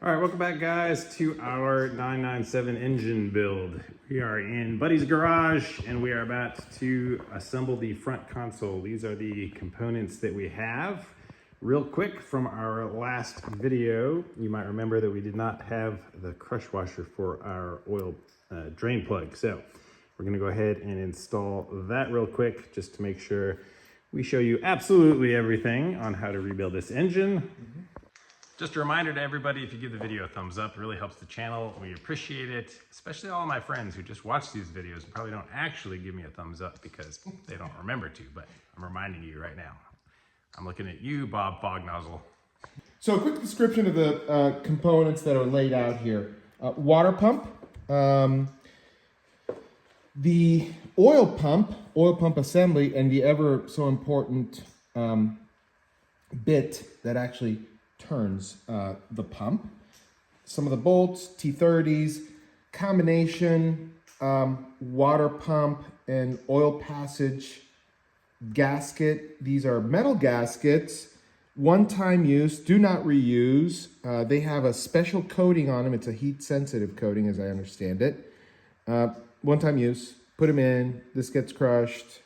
All right, welcome back, guys, to our 997 engine build. We are in Buddy's garage, and we are about to assemble the front console. These are the components that we have. Real quick, from our last video, you might remember that we did not have the crush washer for our oil drain plug. So we're gonna go ahead and install that real quick, just to make sure we show you absolutely everything on how to rebuild this engine. Just a reminder to everybody, if you give the video a thumbs up, it really helps the channel. We appreciate it, especially all of my friends who just watch these videos and probably don't actually give me a thumbs up because they don't remember to, but I'm reminding you right now. I'm looking at you, Bob Fognozzle. So a quick description of the components that are laid out here. Water pump, the oil pump assembly, and the ever so important bit that actually turns the pump. Some of the bolts, T30s, combination water pump and oil passage gasket. These are metal gaskets, one-time use, do not reuse. They have a special coating on them. It's a heat-sensitive coating, as I understand it. One-time use, put them in, this gets crushed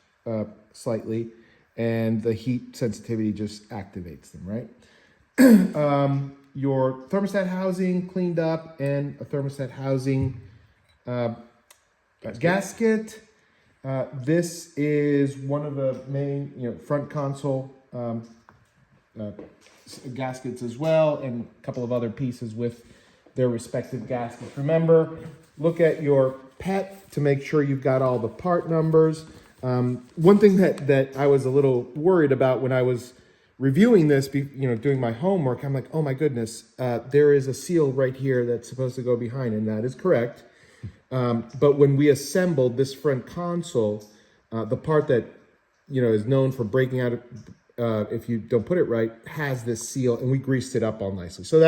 slightly, and the heat sensitivity just activates them, right? Your thermostat housing cleaned up, and a thermostat housing gasket. This is one of the main, front console gaskets as well, and a couple of other pieces with their respective gaskets. Remember, look at your PET to make sure you've got all the part numbers. One thing that I was a little worried about when I was reviewing this, doing my homework, I'm like, oh my goodness, there is a seal right here that's supposed to go behind, and that is correct. But when we assembled this front console, the part that, is known for breaking out if you don't put it right, has this seal, and we greased it up all nicely. So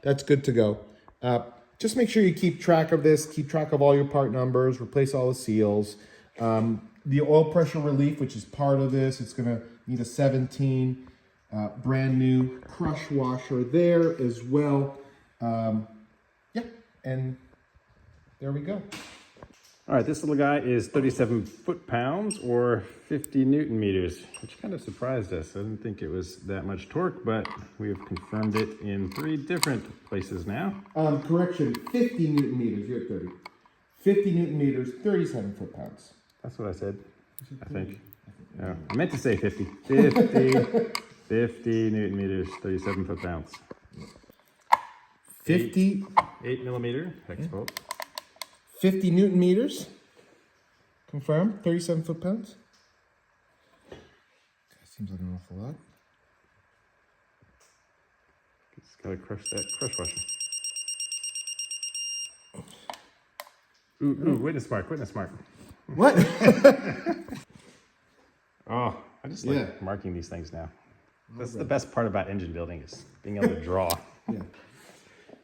that's good to go. Just make sure you keep track of this, keep track of all your part numbers, replace all the seals. The oil pressure relief, which is part of this, it's gonna need a 17 brand new crush washer there as well. And there we go. All right, this little guy is 37 foot-pounds or 50 Newton meters, which kind of surprised us. I didn't think it was that much torque, but we have confirmed it in 3 different places now. Correction, 50 Newton meters, you're at 30. 50 Newton meters, 37 foot-pounds. That's what I said, I think. No, I meant to say 50. 50 Newton meters, 37 foot-pounds. 50. 8 millimeter hex bolt. 50 Newton meters. Confirm, 37 foot-pounds. Seems like an awful lot. Just gotta crush that crush washer. Ooh, witness mark. What? Oh, I just like marking these things now. That's the best part about engine building, is being able to draw. Yeah.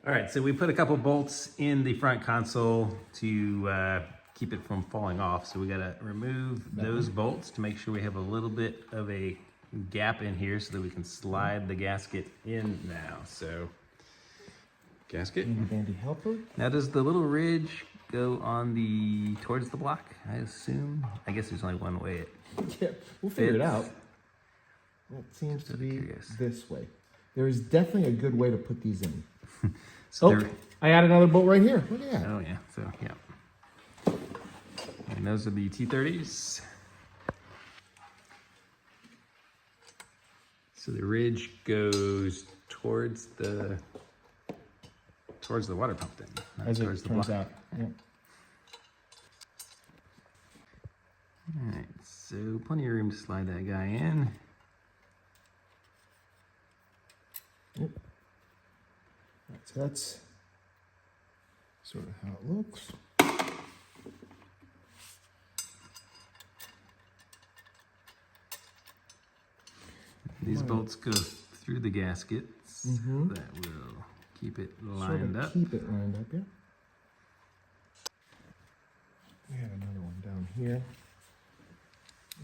All right, so we put a couple bolts in the front console to keep it from falling off. So we gotta remove those bolts to make sure we have a little bit of a gap in here so that we can slide the gasket in now. So, gasket. Handy helper. Now, does the little ridge go on towards the block, I assume? I guess there's only one way it Yeah, we'll figure it out. It seems to be this way. There is definitely a good way to put these in. So I added another bolt right here. Look at that. Oh yeah, so yeah. And those are the T30s. So the ridge goes towards the water pump then, not as towards it the turns block. out. Yeah. All right, so plenty of room to slide that guy in. Yep. Right, so that's sort of how it looks. These bolts go through the gaskets. That will keep it lined up. Keep it lined up, yeah. We have another one down here.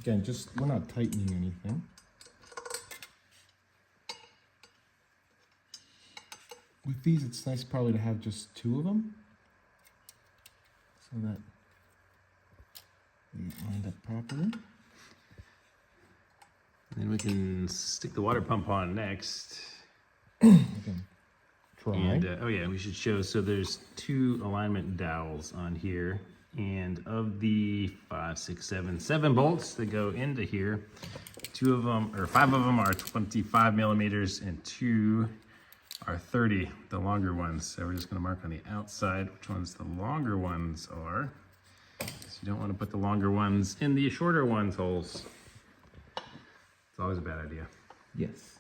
Again, we're not tightening anything. with these, it's nice probably to have just 2 of them, so that they lined up properly. Then we can stick the water pump on next. Okay. Try. And oh yeah, we should show. So there's 2 alignment dowels on here, and of the 5, 6, 7 bolts that go into here, 2 of them or 5 of them are 25 millimeters, and 2 are 30, the longer ones. So we're just going to mark on the outside which ones the longer ones are. So you don't want to put the longer ones in the shorter ones holes. It's always a bad idea. Yes.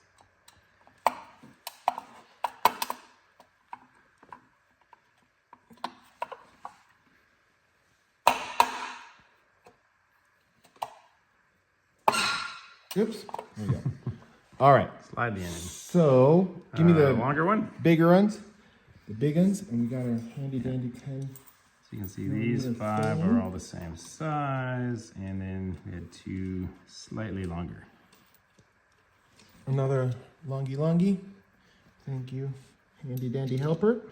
Oops. There we go. All right. Slide the end. So give me the longer one. bigger ones. The big ones, and we got our handy dandy 10. So you can see these 5 are all the same size, and then we had 2 slightly longer. Another longy. Thank you, handy dandy helper.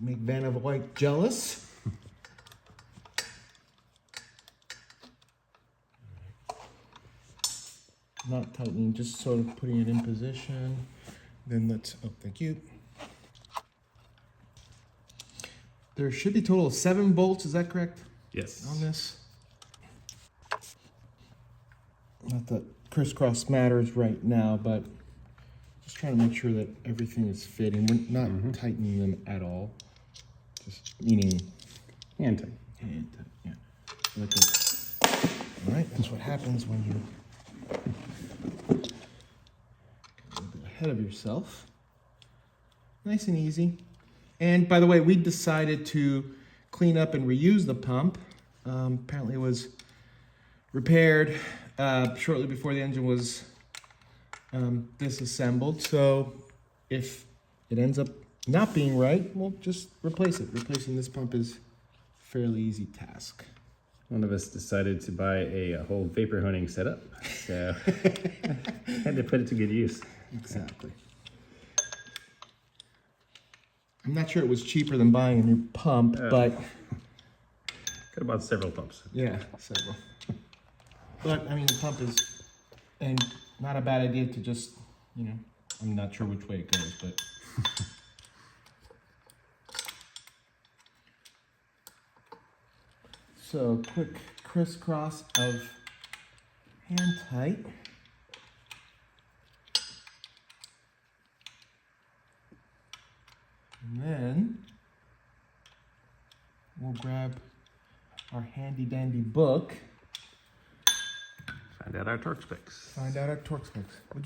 Make Vanna White jealous. Not tightening, just sort of putting it in position. Then let's, oh, thank you. There should be a total of 7 bolts, is that correct? Yes. On this. Not that crisscross matters right now, but just trying to make sure that everything is fitting. We're not tightening them at all. Just meaning Hand tight. hand tight, yeah. Like that. All right, that's what happens when you get a little bit ahead of yourself. Nice and easy. And by the way, we decided to clean up and reuse the pump. Apparently it was repaired shortly before the engine was disassembled. So if it ends up not being right, we'll just replace it. Replacing this pump is a fairly easy task. One of us decided to buy a whole vapor honing setup, so had to put it to good use. Exactly. I'm not sure it was cheaper than buying a new pump, but Could have bought several pumps. yeah, several. But I mean, the pump is, and not a bad idea to just, you know, I'm not sure which way it goes, but. So quick crisscross of hand tight. And then we'll grab our handy dandy book. Find out our torque specs. Find out our torque specs. All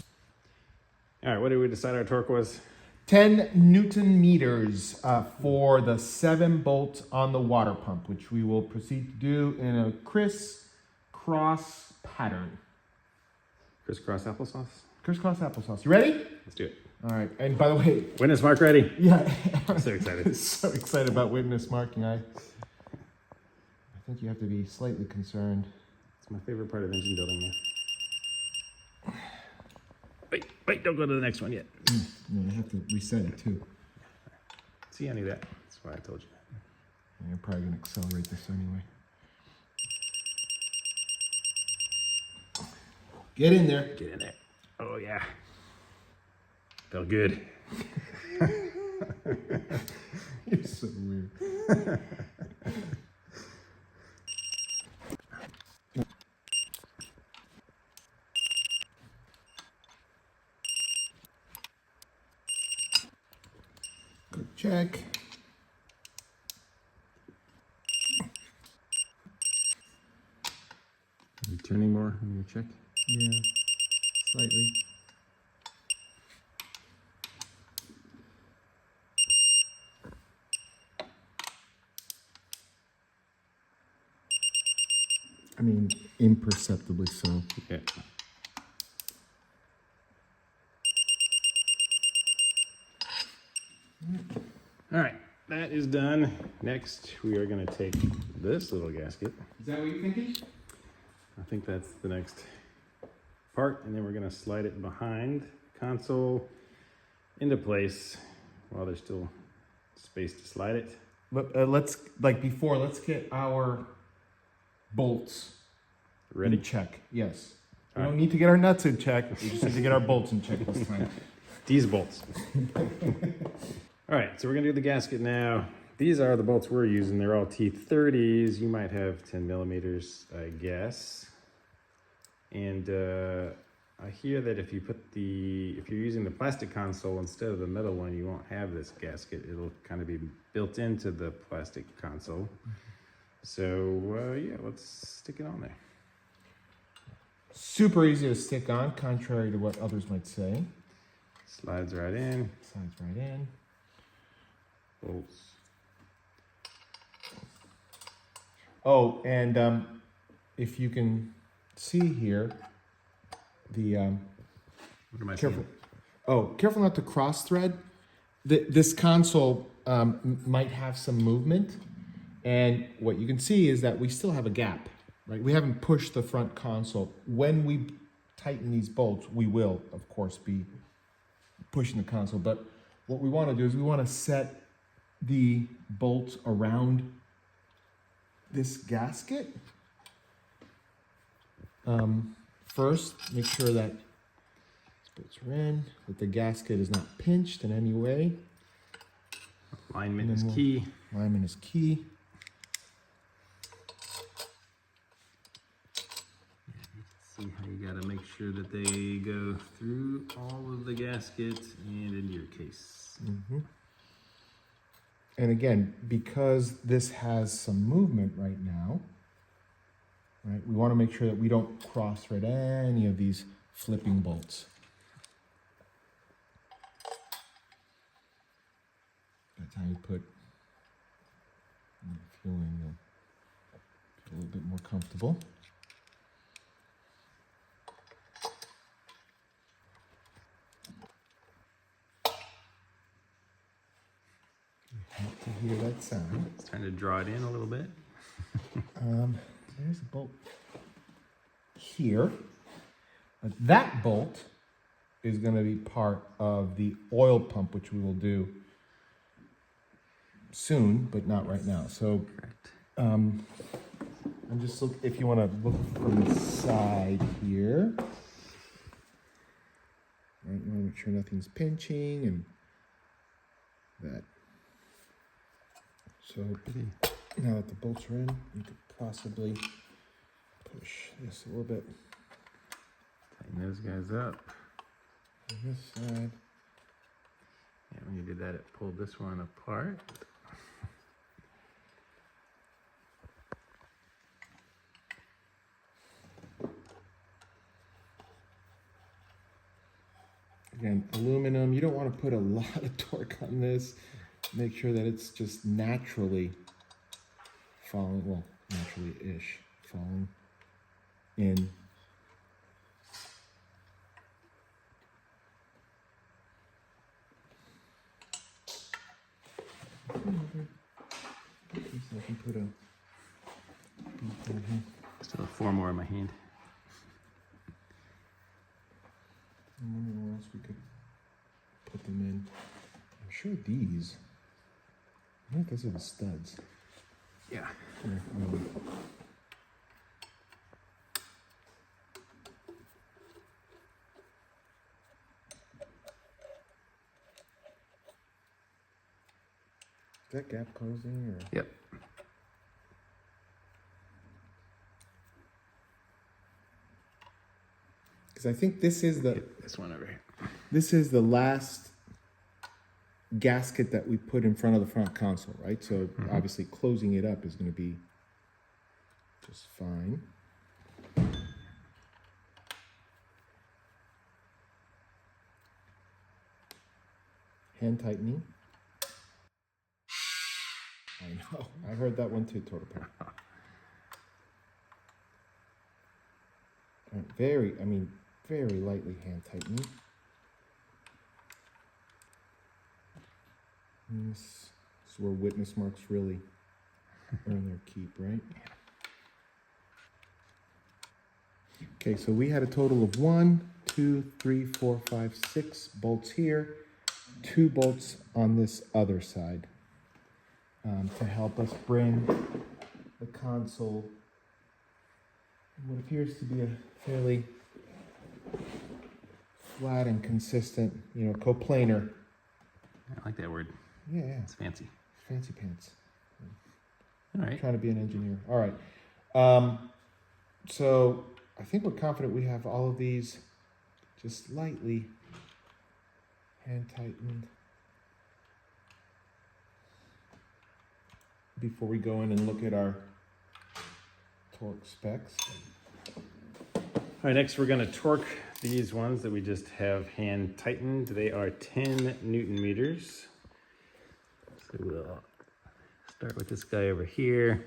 right, what did we decide our torque was? 10 Newton meters for the 7 bolts on the water pump, which we will proceed to do in a crisscross pattern. Crisscross applesauce? Crisscross applesauce. You ready? Let's do it. All right. And by the way, Witness mark ready. yeah, I'm so excited. so excited about witness marking. I think you have to be slightly concerned. It's my favorite part of engine building, yeah. Wait, don't go to the next one yet. No, I have to reset it too. See, I knew that. That's why I told you that. You're probably going to accelerate this anyway. Get in there. Get in there. Oh, yeah. Felt good. You're so weird. Good check. Are you turning more on your check? Yeah, slightly. I mean, imperceptibly so. Yeah. All right, that is done. Next, we are going to take this little gasket. Is that what you're thinking? I think that's the next apart, and then we're gonna slide it behind the console into place while there's still space to slide it. Let's get our bolts Ready? in check. Yes. We All don't right. need to get our nuts in check. We just need to get our bolts in check this time. These bolts. All right, so we're gonna do the gasket now. These are the bolts we're using. They're all T30s. You might have 10 millimeters, I guess. And I hear that if you're using the plastic console instead of the metal one, you won't have this gasket. It'll kind of be built into the plastic console. So yeah, let's stick it on there. Super easy to stick on, contrary to what others might say. Slides right in. Slides right in. Bolts. Oh, and if you can see here, the What am I careful. seeing? Oh, careful not to cross thread. This console might have some movement, and what you can see is that we still have a gap, right? We haven't pushed the front console. When we tighten these bolts, we will, of course, be pushing the console. But what we want to do is we want to set the bolts around this gasket. First, make sure that these bolts are in, that the gasket is not pinched in any way. Alignment is key. Alignment is key. See how you gotta make sure that they go through all of the gasket and into your case. Mm-hmm. And again, because this has some movement right now, right, we want to make sure that we don't cross thread any of these flipping bolts. That's how you put fuel in, you'll feel a little bit more comfortable. You have to hear that sound. It's trying to draw it in a little bit. There's a bolt here. But that bolt is going to be part of the oil pump, which we will do soon, but not right now. So I'm just look. If you want to look from the side here, right, you want to make sure nothing's pinching and that. So now that the bolts are in, you could possibly push this a little bit Tighten those guys up. on this side. Yeah, when you did that, it pulled this one apart. Again, aluminum, you don't want to put a lot of torque on this. Make sure that it's just naturally falling, well, naturally-ish falling in. I can put a bead in here. Still have 4 more in my hand. I wonder where else we could put them in. I'm sure these, I think those are the studs. Yeah. Here, is that gap closing or? Yep. Because I think this is the This one over here. last gasket that we put in front of the front console, right? So obviously closing it up is going to be just fine. Hand tightening. I know. I heard that one too, Total Power. Very lightly hand tightening. And this is where witness marks really earn their keep, right? Okay, so we had a total of 1, 2, 3, 4, 5, 6 bolts here, 2 bolts on this other side to help us bring the console what appears to be a fairly flat and consistent, coplanar. I like that word. Yeah, It's fancy. fancy pants. All right. Trying to be an engineer. All right. So I think we're confident we have all of these just lightly hand tightened before we go in and look at our torque specs. All right, next we're going to torque these ones that we just have hand tightened. They are 10 Newton meters. So we'll start with this guy over here.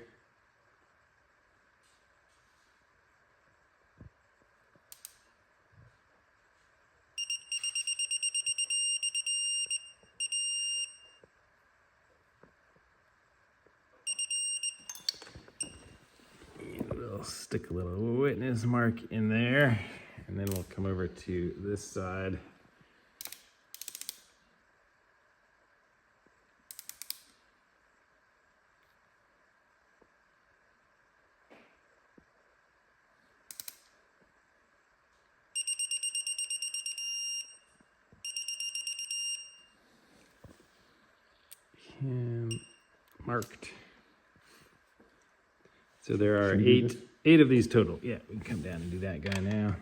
We'll stick a little witness mark in there, and then we'll come over to this side. And marked. So there are eight of these total. Yeah, we can come down and do that guy now.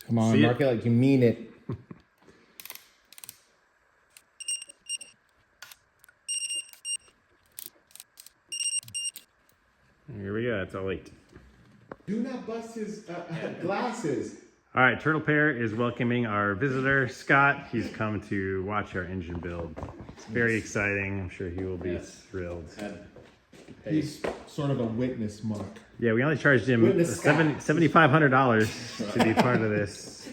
Come on, See mark it like you mean it. Here we go. That's all 8. Do not bust his glasses. All right, Turtle Pair is welcoming our visitor, Scott. He's come to watch our engine build. It's very exciting. I'm sure he will be thrilled. He's sort of a witness mark. Yeah, we only charged him $7,500 to be part of this,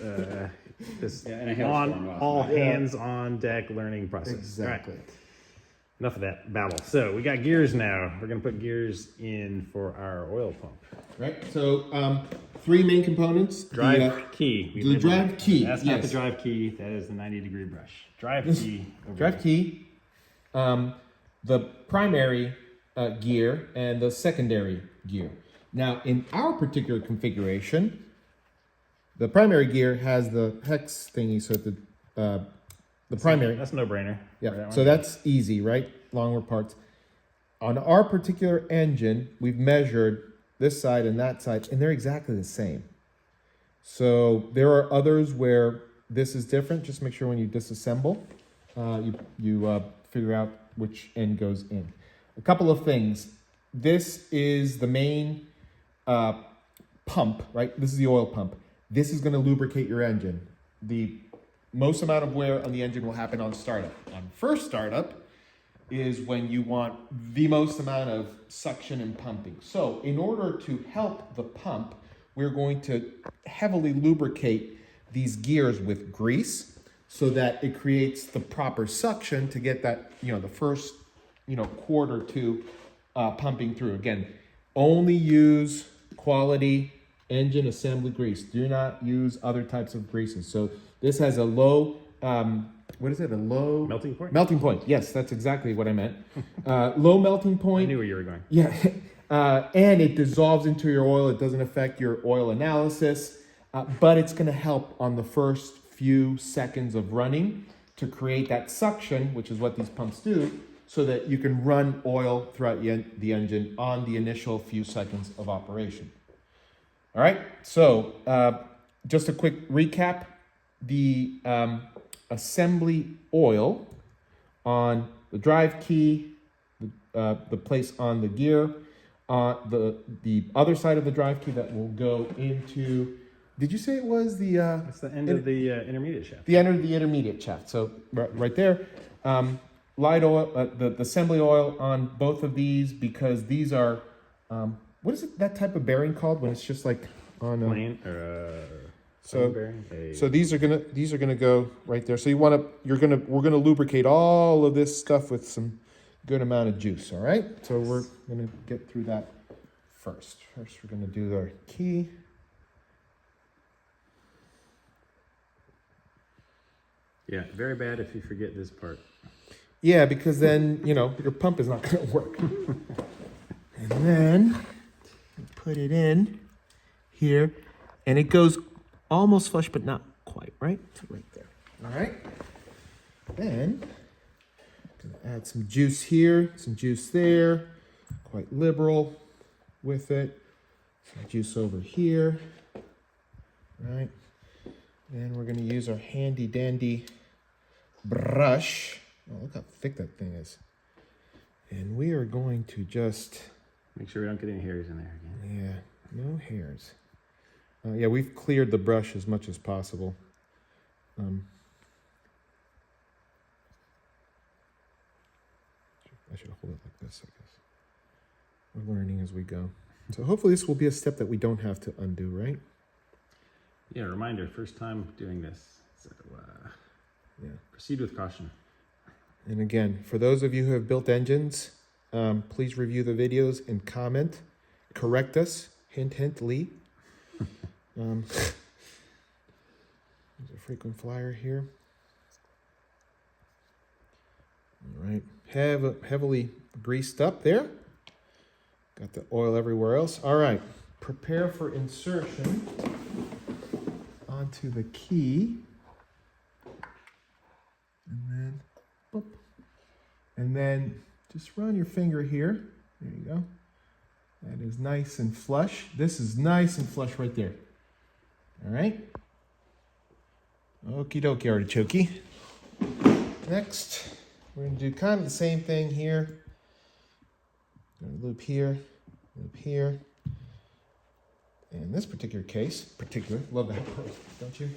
all hands on deck learning process. Exactly. All right. Enough of that babble. So we got gears now. We're going to put gears in for our oil pump. Right. So 3 main components. Drive key. The drive key. That's not the drive key. That is the 90-degree brush. Drive key. Drive key. The primary gear and the secondary gear. Now, in our particular configuration, the primary gear has the hex thingy, so the primary. That's a no-brainer. Yeah, so that's easy, right? Longer parts. On our particular engine, we've measured this side and that side, and they're exactly the same. So there are others where this is different. Just make sure when you disassemble, you figure out which end goes in. A couple of things. This is the main pump, right? This is the oil pump. This is going to lubricate your engine. The most amount of wear on the engine will happen on startup. On first startup is when you want the most amount of suction and pumping. So in order to help the pump, we're going to heavily lubricate these gears with grease so that it creates the proper suction to get that, the first, quart or two pumping through. Again, only use quality engine assembly grease. Do not use other types of greases. So this has a low, what is it? A low melting point? Melting point. Yes, that's exactly what I meant. Low melting point. I knew where you were going. Yeah. And it dissolves into your oil. It doesn't affect your oil analysis, but it's going to help on the first few seconds of running to create that suction, which is what these pumps do, so that you can run oil throughout the engine on the initial few seconds of operation. All right, so just a quick recap. The assembly oil on the drive key, the place on the gear, the other side of the drive key that will go into, did you say it was the... That's the end of the intermediate shaft. The end of the intermediate shaft, so right there. Light oil, the assembly oil on both of these, because these are, what is it, that type of bearing called when it's just like on a... Plane or So, bearing. Hey. so these are gonna go right there. So we're gonna lubricate all of this stuff with some good amount of juice. All right. So we're gonna get through that first. First, we're gonna do our key. Yeah, very bad if you forget this part. Yeah, because then your pump is not gonna work. And then put it in here, and it goes almost flush, but not quite, right? So right there. All right. Then, gonna add some juice here, some juice there. Quite liberal with it. Some juice over here. Right. Then we're gonna use our handy dandy brush. Oh, look how thick that thing is. And we are going to just... Make sure we don't get any hairs in there again. Yeah, no hairs. Yeah, we've cleared the brush as much as possible. I should hold it like this, I guess. We're learning as we go. So hopefully this will be a step that we don't have to undo, right? Yeah, reminder, first time doing this. So Yeah. proceed with caution. And again, for those of you who have built engines, please review the videos and comment. Correct us. Hint, hint, Lee. There's a frequent flyer here. All right. Heavily greased up there. Got the oil everywhere else. All right. Prepare for insertion onto the key. And then, boop. And then just run your finger here. There you go. That is nice and flush. This is nice and flush right there. All right. Okie dokie, artichoke. Next, we're going to do kind of the same thing here. Loop here, loop here. In this particular case, love that part, don't you?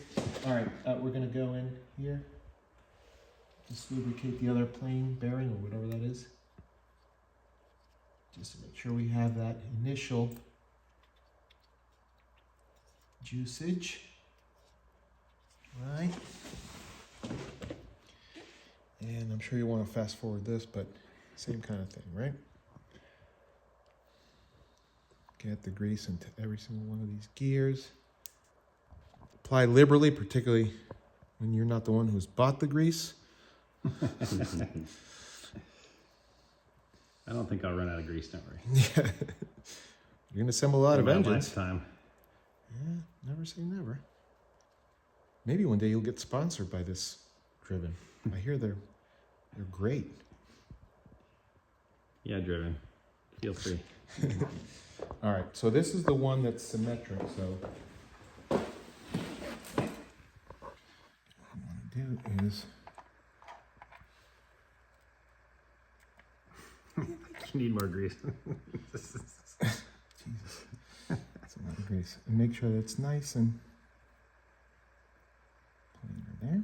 All right, we're going to go in here. Just lubricate the other plane bearing or whatever that is. Just to make sure we have that initial juicage. Right. And I'm sure you want to fast forward this, but same kind of thing, right? Get the grease into every single one of these gears. Apply liberally, particularly when you're not the one who's bought the grease. I don't think I'll run out of grease, don't worry. Yeah. You're going to assemble a lot of engines. Lifetime. Yeah, never say never. Maybe one day you'll get sponsored by this Driven. I hear they're great. Yeah, Driven. Feel free. All right, so this is the one that's symmetric, so what I want to do is... You need more grease. Jesus, that's a lot of grease. And make sure that's nice and planar there.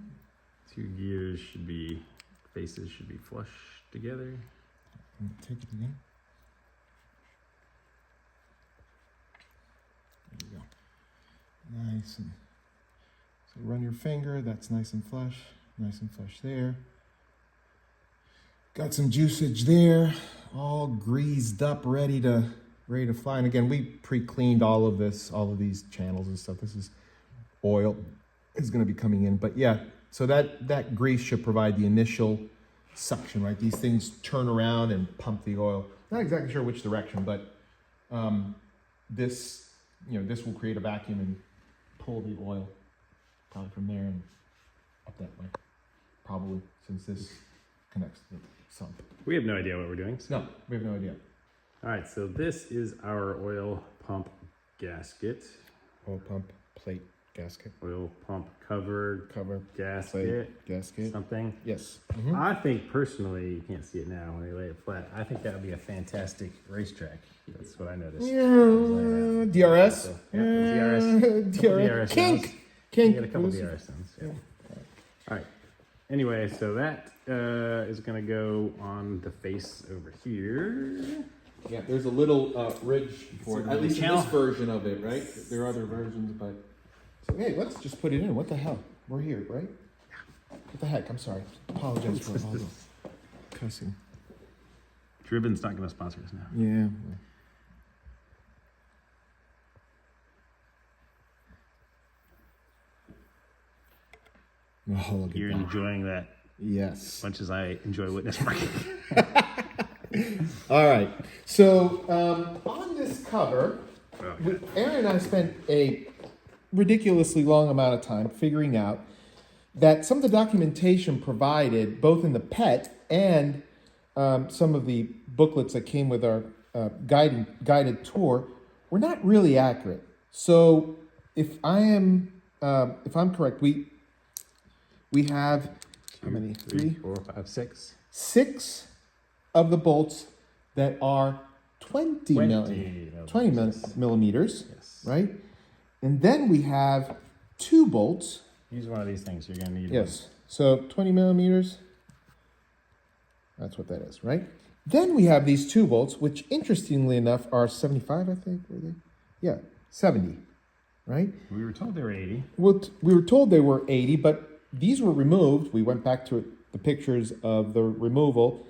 Two gears should be, faces should be flush together. And take it again. There you go. Nice and so run your finger. That's nice and flush there. Got some juicage there, all greased up, ready to fly. And again, we pre-cleaned all of these channels and stuff. This is oil is going to be coming in, but yeah. So that grease should provide the initial suction, right? These things turn around and pump the oil. Not exactly sure which direction, but this will create a vacuum and pull the oil probably from there and up that way. Probably, since this connects to the sump. We have no idea what we're doing. No, we have no idea. All right, so this is our oil pump gasket. Oil pump plate gasket. Oil pump cover gasket. Plate gasket. Something. Yes. I think personally, you can't see it now when they lay it flat. I think that would be a fantastic racetrack. That's what I noticed. Yeah, DRS. So, yeah, DRS. DRS. Kink. You get a couple DRS sounds. Yeah. All right. Anyway, so that is going to go on the face over here. Yeah, there's a little ridge for it. At least in channel. this version of it, right? There are other versions, but So, hey, let's just put it in. What the hell? We're here, right? What the heck? I'm sorry. Apologize for all the cussing. Driven's not going to sponsor us now. Yeah. Oh, look at You're that. enjoying that Yes. as much as I enjoy witness parking. All right. So on this cover, Okay. Aaron and I spent a ridiculously long amount of time figuring out that some of the documentation provided, both in the PET and some of the booklets that came with our guided tour, were not really accurate. So if I'm correct, we have how many? 3, 4, 5, 6. 6 of the bolts that are 20 millimeters, Yes. right? And then we have 2 bolts. Use one of these things. You're going to need Yes. So 20 millimeters. That's what that is, right? Then we have these 2 bolts, which interestingly enough are 75, I think. Were they? Yeah, 70, right? one. We were told they were 80. Well, we were told they were 80, but these were removed. We went back to the pictures of the removal.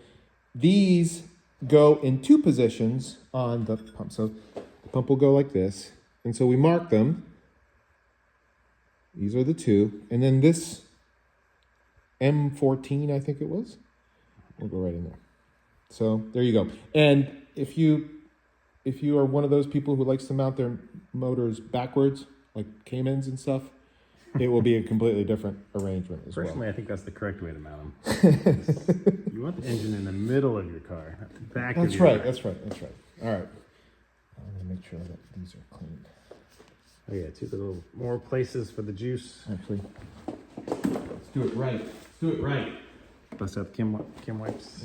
These go in 2 positions on the pump. So the pump will go like this. And so we mark them. These are the 2. And then this M14, I think it was, will go right in there. So there you go. And if you are one of those people who likes to mount their motors backwards, like Caymans and stuff, it will be a completely different arrangement as Personally, well. I think that's the correct way to mount them. You want the engine in the middle of your car, not the back of That's your right. car. That's right. That's right. All right. I'm gonna make sure that these are cleaned. Oh yeah, 2 little more places for the juice. Actually, let's do it right. Let's do it right. Bust out the Kim wipes.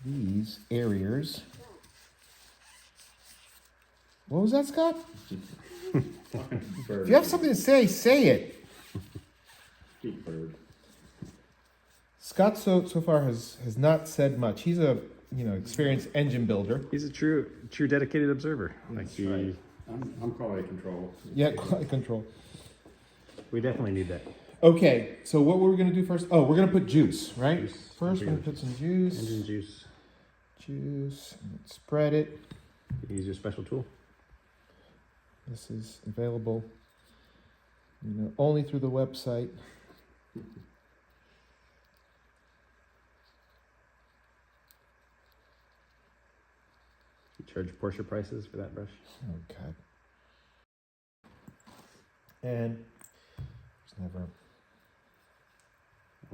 These areas. What was that, Scott? If you have something to say, say it. Scott so far has not said much. He's a experienced engine builder. He's a true dedicated observer. That's right. I'm quality control. Yeah, quality control. We definitely need that. Okay, so what were we gonna do first? Oh, we're gonna put juice, right? Juice. First, we're gonna put some juice. Engine juice. Juice. And spread it. You can use your special tool. This is available, only through the website. You charge Porsche prices for that brush. Oh God. And there's never.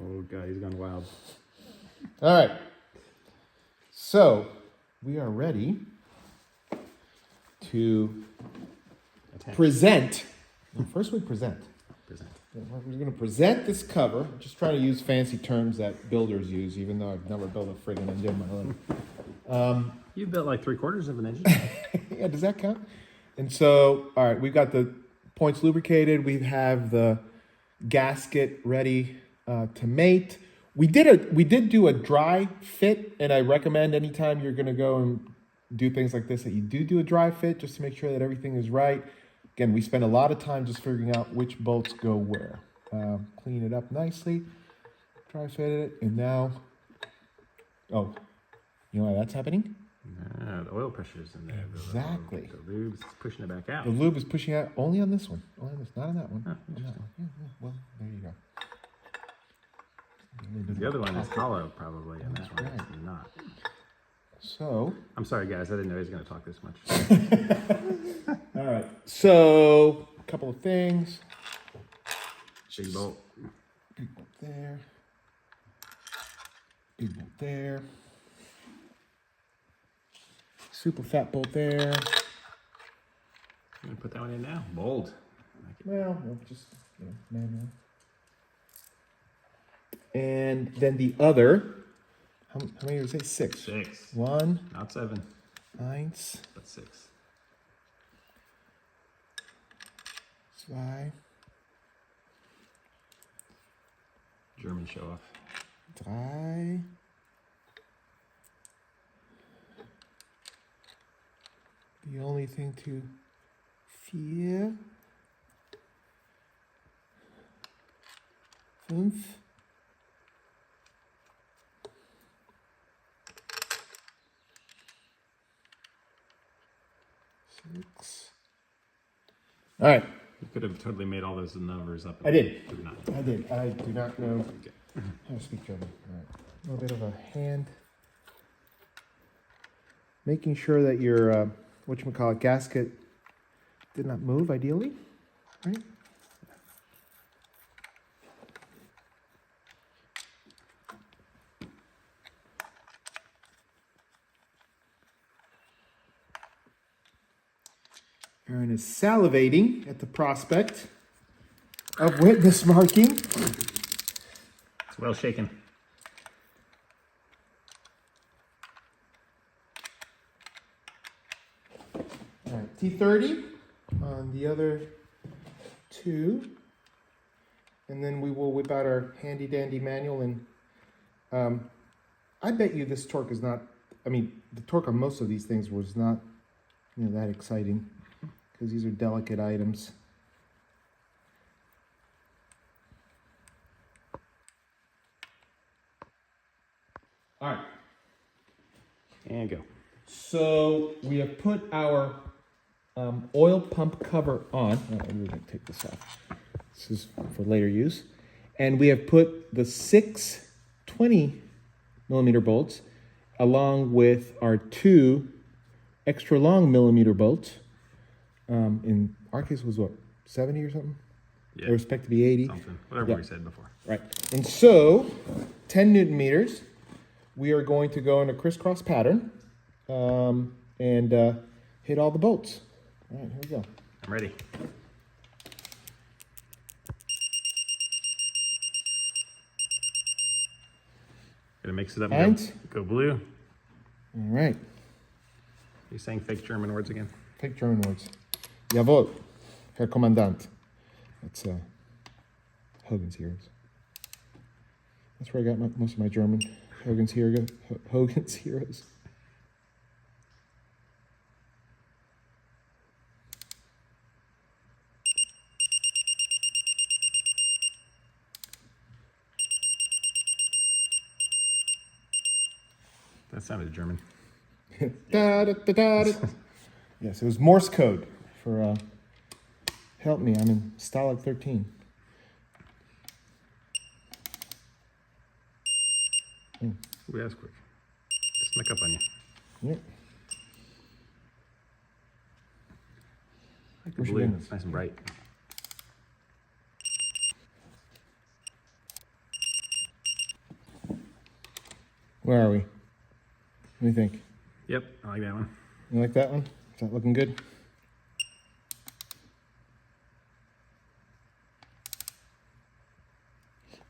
Oh God, he's gone wild. All right. So we are ready to present. First, we present. We're going to present this cover. I'm just trying to use fancy terms that builders use, even though I've never built a friggin' engine in my life. You built like 3/4 of an engine. Yeah, does that count? And so, all right, we've got the points lubricated. We have the gasket ready to mate. We did do a dry fit, and I recommend anytime you're going to go and do things like this that you do a dry fit just to make sure that everything is right. Again, we spend a lot of time just figuring out which bolts go where. Clean it up nicely, dry fit it, and now, oh, you know why that's happening? Ah, the oil pressure's in there. Exactly. The lube's pushing it back out. The lube is pushing out only on this one. Only on this, not on that one. Oh, On that one. Yeah, well, there you go. The other one is hollow, probably, and that one is not. So, I'm sorry, guys. I didn't know he was going to talk this much. all right. So, a couple of things. Big bolt. Big bolt there. Big bolt there. Super fat bolt there. You gonna put that one in now? Bold. Well, just manual. And then the other. How many did we say? 6. 6. 1, Not 7, 1, but 6. 2. German show off. 3. The only thing to 4, 5. 6. All right. You could have totally made all those numbers up. I did. Did not. I did. I do not know Okay. how to speak German. All right. A little bit of a hand. Making sure that your, whatchamacallit, gasket did not move, ideally. Right? Aaron is salivating at the prospect of witness marking. It's well shaken. All right, T30 on the other 2. And then we will whip out our handy dandy manual. And I bet you this torque is not, I mean, the torque on most of these things was not, that exciting, because these are delicate items. All right. And go. So we have put our oil pump cover on. Oh, I'm going to take this off. This is for later use. And we have put the 6 20mm bolts along with our 2 extra long millimeter bolts. In our case was what, 70 or something? Yeah. They were expected to be 80. Something. Whatever Yeah. we said before. Right. And so 10 Newton meters. We are going to go in a crisscross pattern and hit all the bolts. All right, here we go. I'm ready. Gonna mix it up and go blue. All right. You saying fake German words again? Fake German words. Jawohl, Herr Kommandant. That's Hogan's Heroes. That's where I got most of my German. Hogan's Heroes. That sounded German. Da, da, da, da, da. Yes, it was Morse code for, help me, I'm in Stalag 13. Ooh, that's quick. Snuck up on you. Yep. I like the Where's your blue. business? It's nice and bright. Where are we? What do you think? Yep, I like that one. You like that one? Is that looking good?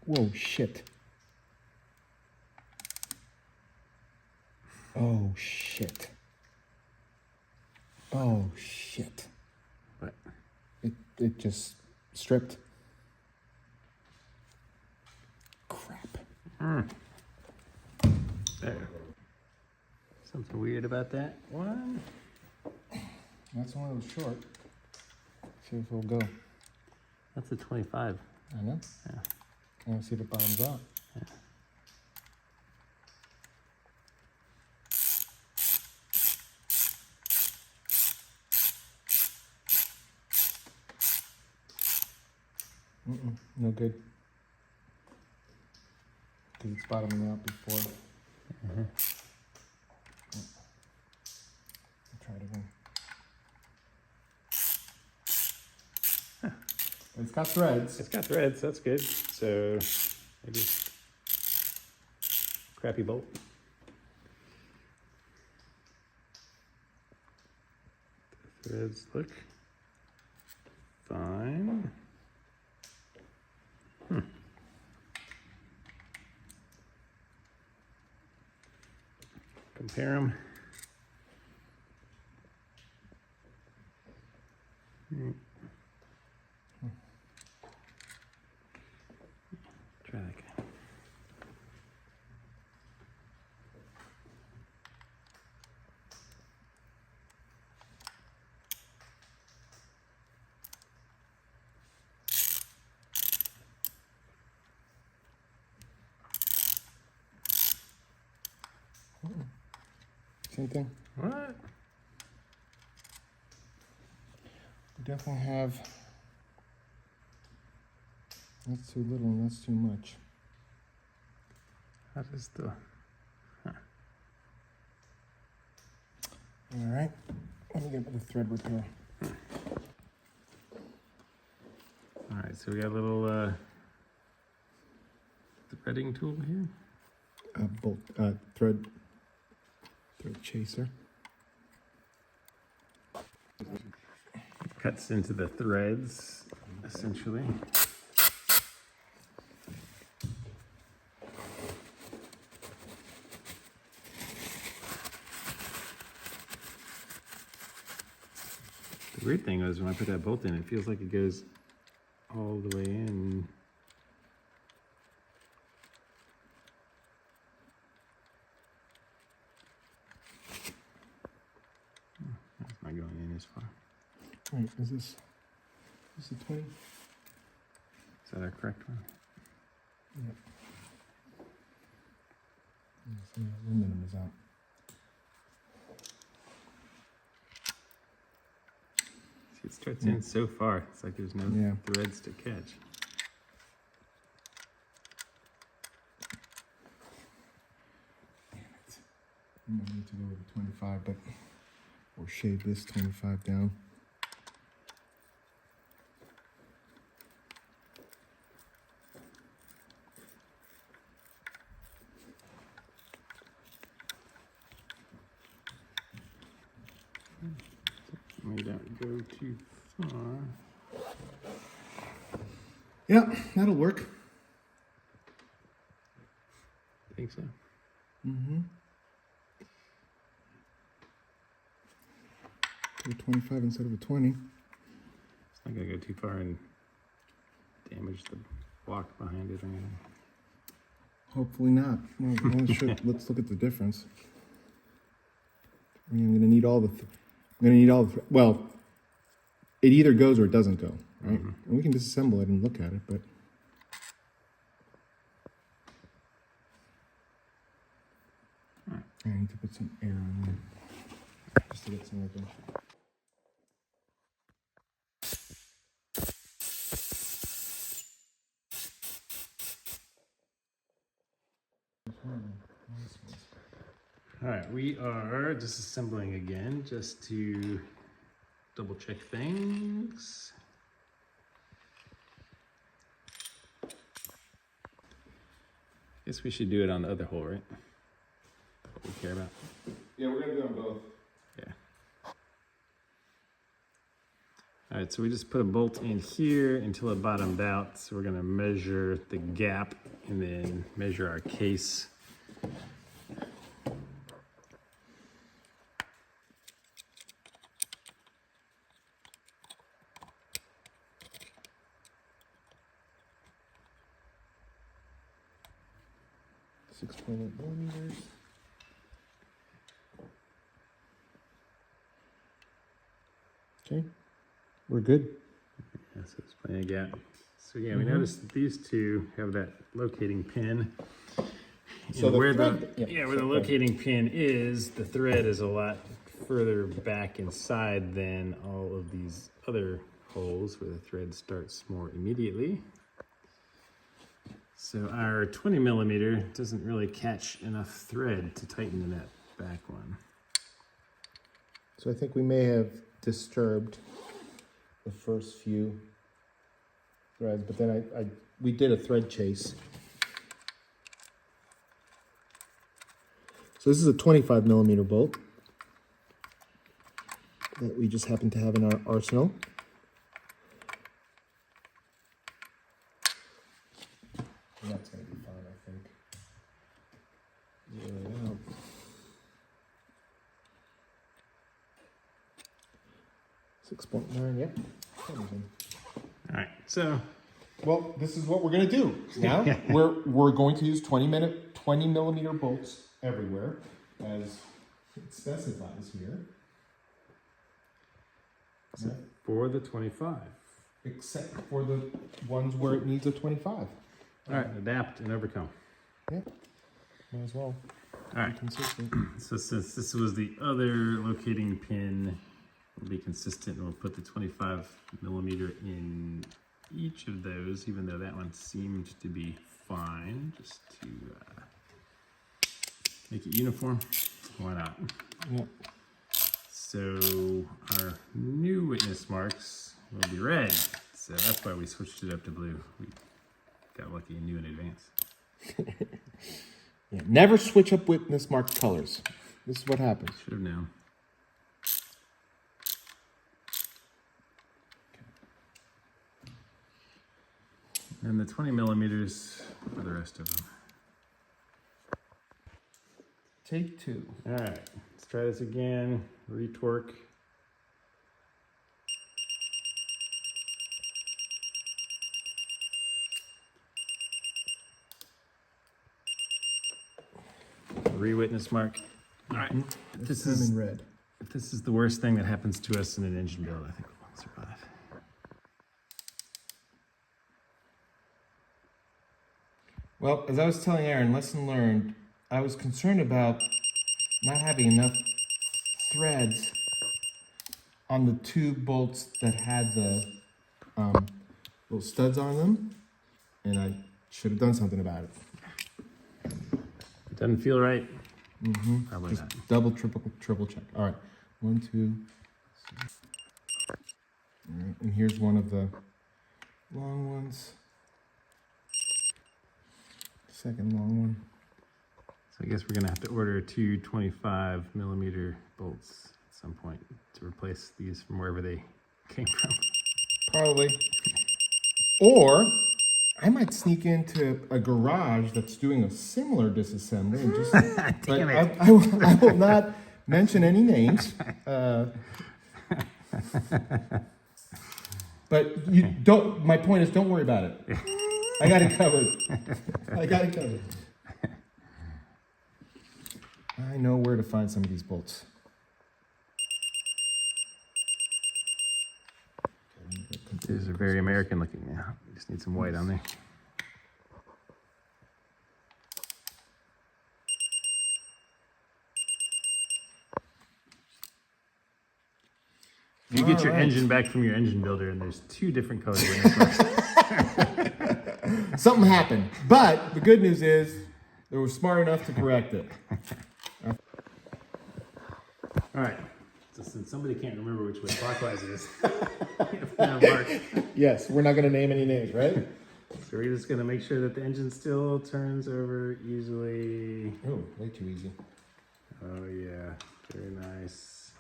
Whoa, shit. Oh, shit. Oh, shit. What? It just stripped. Crap. There. Something weird about that one. That's the one that was short. See if it'll go. That's a 25. I know. Yeah. I want to see if it bottoms out. Yeah. No good. Because it's bottoming out before. Mm-hmm. I'll try it again. But it's got threads. It's got threads, that's good. So maybe crappy bolt. The threads look fine. Compare them. Try that guy. Same thing. What? We definitely have. That's too little and that's too much. How does the... All right. Let me get the thread repair. All right, so we got a little threading tool here. Bolt thread chaser. Cuts into the threads, essentially. The weird thing was when I put that bolt in, it feels like it goes all the way in. Oh, that's not going in as far. All right, is this a 20? Is that our correct one? Yep. So aluminum is out. See, it starts in so far. It's like there's no Yeah. threads to catch. Damn it. I might need to go with a 25, but or shave this 25 down. We don't go too far. Yeah, that'll work. Think so? Mm-hmm. Do a 25 instead of a 20. It's not gonna go too far and damage the block behind it or anything. Hopefully not. Well, let's look at the difference. I mean, I'm gonna need all the. Well, it either goes or it doesn't go, right? Mhm. And we can disassemble it and look at it, but. I need to put some air in there just to get some of them. All right, we are disassembling again just to double check things. Guess we should do it on the other hole, right? What we care about. Yeah, we're gonna do them both. Yeah. All right, so we just put a bolt in here until it bottomed out. So we're gonna measure the gap and then measure our case. $6.8 millimeters. Okay, we're good. Yeah, so it's plenty of gap. So yeah, we noticed that these two have that locating pin. So And the where thread- the where the locating pin is, the thread is a lot further back inside than all of these other holes where the thread starts more immediately. So our 20 millimeter doesn't really catch enough thread to tighten in that back one. So I think we may have disturbed the first few threads, but then we did a thread chase. So this is a 25 millimeter bolt that we just happen to have in our arsenal. And that's gonna be fine, I think. Yeah. 6.9, yep. All right, so Well, this is what we're gonna do now. we're going to use 20 millimeter bolts everywhere, as it specifies here. Right? for the 25. Except for the ones where it needs a 25. All right, adapt and overcome. Yeah, might as well. All right. Consistent. So since this was the other locating pin, we'll be consistent and we'll put the 25 millimeter in each of those, even though that one seemed to be fine, just to make it uniform. Why not? Yep. So our new witness marks will be red. So that's why we switched it up to blue. We got lucky and knew in advance. Yeah, never switch up witness mark colors. This is what happens. Should have known. And the 20 millimeters for the rest of them. Take two. All right, let's try this again. Retorque. Re-witness mark. All right, if this is in red. if this is the worst thing that happens to us in an engine build, I think we'll survive. Well, as I was telling Aaron, lesson learned, I was concerned about not having enough threads on the two bolts that had the little studs on them, and I should have done something about it. It doesn't feel right. Probably Just not. double, triple check. All right, 1, 2. All right, and here's one of the long ones. Second long one. So I guess we're gonna have to order two 25 millimeter bolts at some point to replace these from wherever they came from. Probably. Or I might sneak into a garage that's doing a similar disassembly and just. But Damn it. I will not mention any names. But you don't. My point is, don't worry about it. I got it covered. I got it covered. I know where to find some of these bolts. These are very American looking now. We just need some white on there. If you get your Alright. engine back from your engine builder and there's two different colors witness marks, Something happened. But the good news is they were smart enough to correct it. all right. So since somebody can't remember which way clockwise is, now mark. Yes, we're not going to name any names, right? So we're just gonna make sure that the engine still turns over easily. Oh, way too easy. Oh yeah, very nice.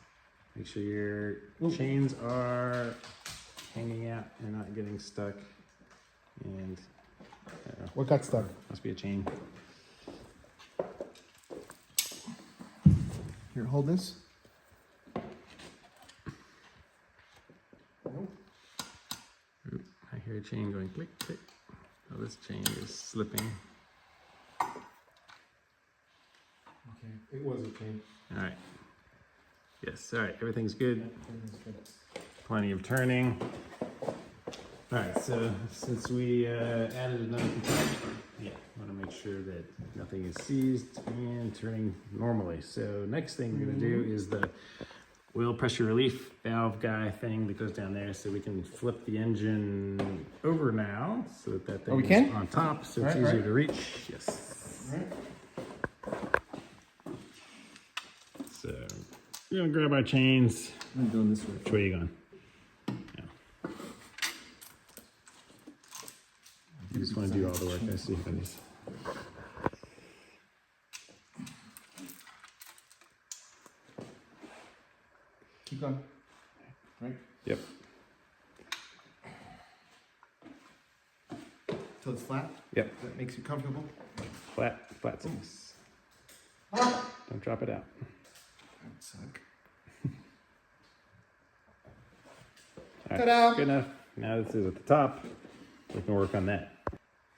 Make sure your chains are hanging out and not getting stuck. And What got stuck? must be a chain. Here, hold this. Oop, I hear a chain going click, click. Oh, this chain is slipping. Okay, it was a chain. All right. Yes, all right, everything's good. Plenty of turning. All right, so since we added another component, yeah, want to make sure that nothing is seized and turning normally. So next thing we're gonna do is the oil pressure relief valve guy thing that goes down there, so we can flip the engine over now so that that thing we is can? on top, so it's Right, easier right. to reach. Yes. All right. So we're gonna grab our chains. I'm doing this way. Which way are you going? You just want to do all the work. I see how these. Keep going. Right? Yep. Till it's flat? Yep. That makes you comfortable? Flat things. Don't drop it out. That would suck. All right, Ta-da! good enough. Now this is at the top. We can work on that.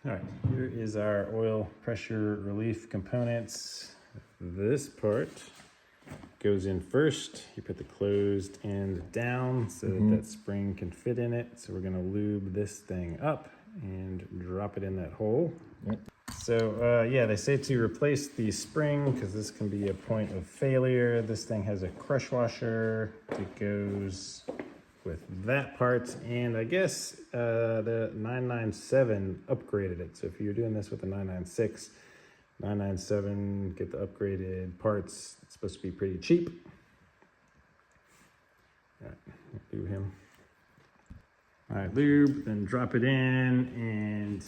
All right, here is our oil pressure relief components. This part goes in first. You put the closed end down so that that spring can fit in it. So we're gonna lube this thing up and drop it in that hole. Yep. So yeah, they say to replace the spring because this can be a point of failure. This thing has a crush washer that goes with that part, and I guess the 997 upgraded it. So if you're doing this with the 996, 997, get the upgraded parts. It's supposed to be pretty cheap. All right, do him. All right, lube, then drop it in, and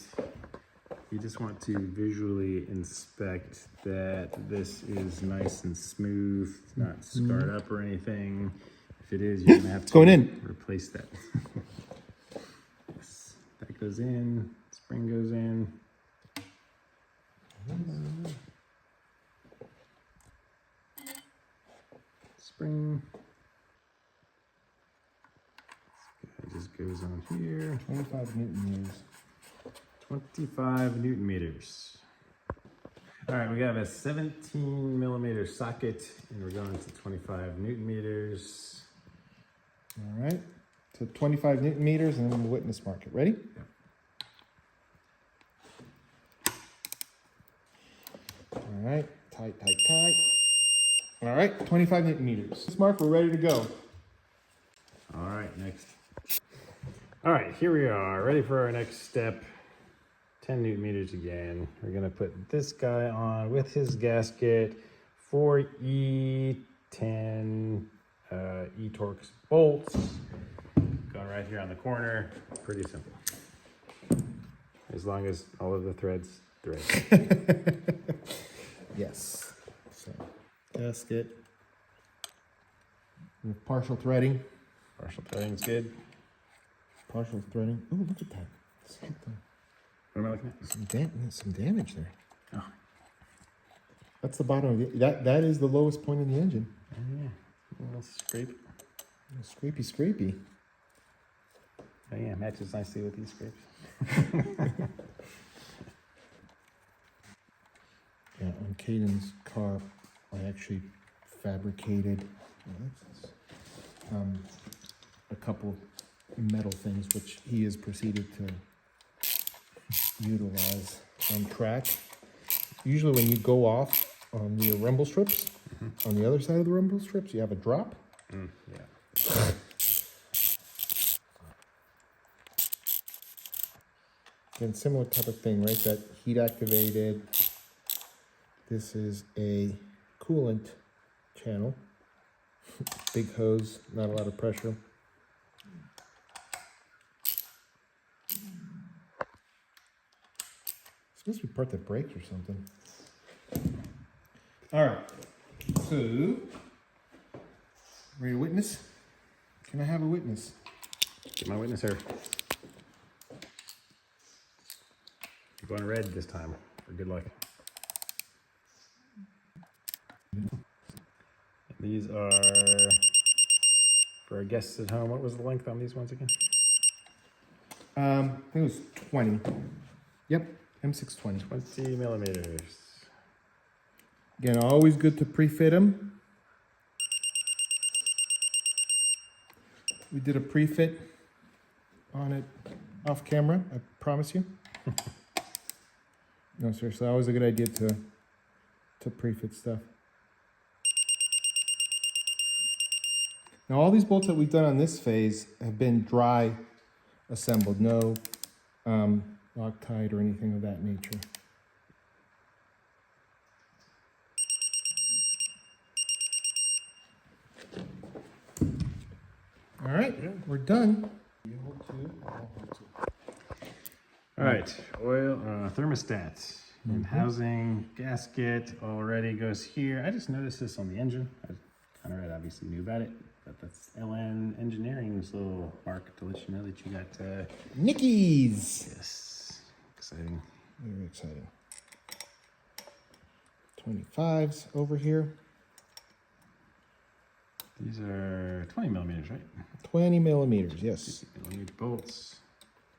you just want to visually inspect that this is nice and smooth, not scarred up or anything. If it is, you're gonna have to going in. replace that. Yes, that goes in, spring goes in. Spring. It just goes on here. 25 Newton meters. 25 Newton meters. All right, we have a 17 millimeter socket, and we're going to 25 Newton meters. All right. So 25 Newton meters, and then the witness mark it. Ready? All right. Tight, tight, tight. All right. 25 Newton meters. Witness mark. We're ready to go. All right, next. All right, here we are, ready for our next step. 10 Newton meters again. We're gonna put this guy on with his gasket, 4 E10 E-Torx bolts. Going right here on the corner. Pretty simple. As long as all of the threads thread. Yes. So gasket with partial threading. Partial threading's good. Partial threading. Oh, look at that. What am I looking at? Some damage there. Oh. That's the bottom of the, that is the lowest point in the engine. Oh, yeah. A little scrape. Scrapey, scrapey. Oh yeah, matches nicely with these scrapes. Yeah, on Caden's car, I actually fabricated a couple metal things, which he has proceeded to utilize on track. Usually when you go off on the rumble strips, on the other side of the rumble strips, you have a drop. Yeah. Again, similar type of thing, right? That heat activated. This is a coolant channel. Big hose, not a lot of pressure. It's supposed to be part that breaks or something. All right. So, ready to witness? Can I have a witness? Get my witness here. I'm going red this time for good luck. These are for our guests at home. What was the length on these ones again? I think it was 20. Yep, M620. 20 millimeters. Again, always good to pre-fit them. We did a pre-fit on it off camera, I promise you. No, seriously, always a good idea to pre-fit stuff. Now, all these bolts that we've done on this phase have been dry assembled, no Loctite or anything of that nature. All right, we're done. All right, oil, thermostat and housing, gasket already goes here. I just noticed this on the engine. Conrad obviously knew about it, but that's LN Engineering's little mark to let you know that you got, Nickies. yes, exciting. Very exciting. 25s over here. These are 20 millimeters, right? 20 millimeters, yes. 50 millimeter bolts.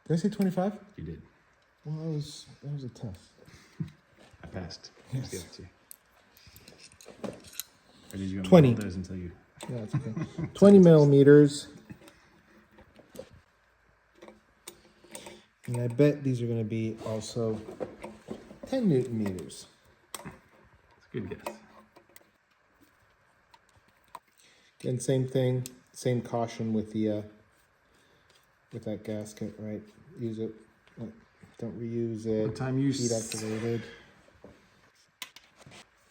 Did I say 25? You did. Well, that was a test. I passed. Yes. Just give it to you. Or did you want me to 20. hold those until you? Yeah, that's okay. 20 millimeters. And I bet these are going to be also 10 Newton meters. It's a good guess. And same thing, same caution with the with that gasket, right? Use it, don't reuse it. One time use. Heat activated.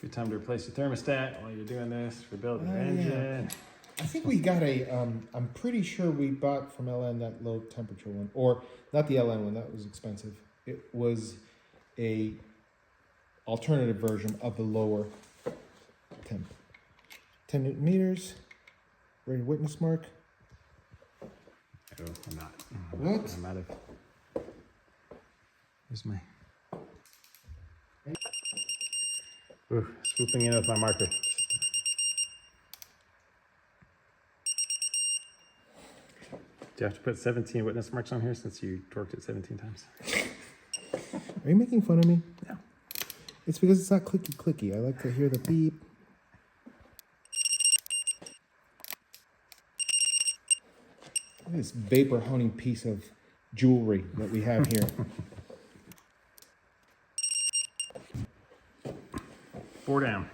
Good time to replace your thermostat while you're doing this, rebuild your Oh, engine. I think we got a, I'm pretty sure we bought from LN that low temperature one, or not the LN one, that was expensive. It was a alternative version of the lower temp. 10 Newton meters, rated witness mark. Oh, I'm not. What? I'm out of. Where's my. Ooh, swooping in with my marker. Do you have to put 17 witness marks on here since you torqued it 17 times? Are you making fun of me? No. It's because it's not clicky clicky. I like to hear the beep. Look at this vapor honing piece of jewelry that we have here. 4 down.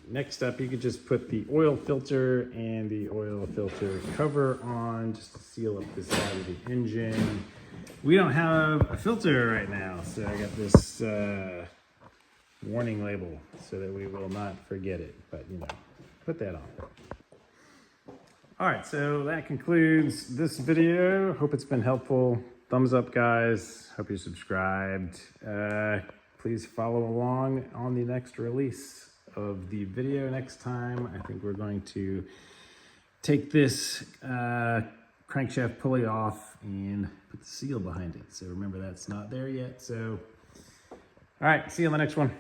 Next up, you could just put the oil filter and the oil filter cover on just to seal up the side of the engine. We don't have a filter right now, so I got this warning label so that we will not forget it, but you know, put that on. All right, so that concludes this video. Hope it's been helpful. Thumbs up, guys. Hope you subscribed. Please follow along on the next release of the video next time. I think we're going to take this crankshaft pulley off and put the seal behind it. So remember, that's not there yet. So, all right, see you on the next one.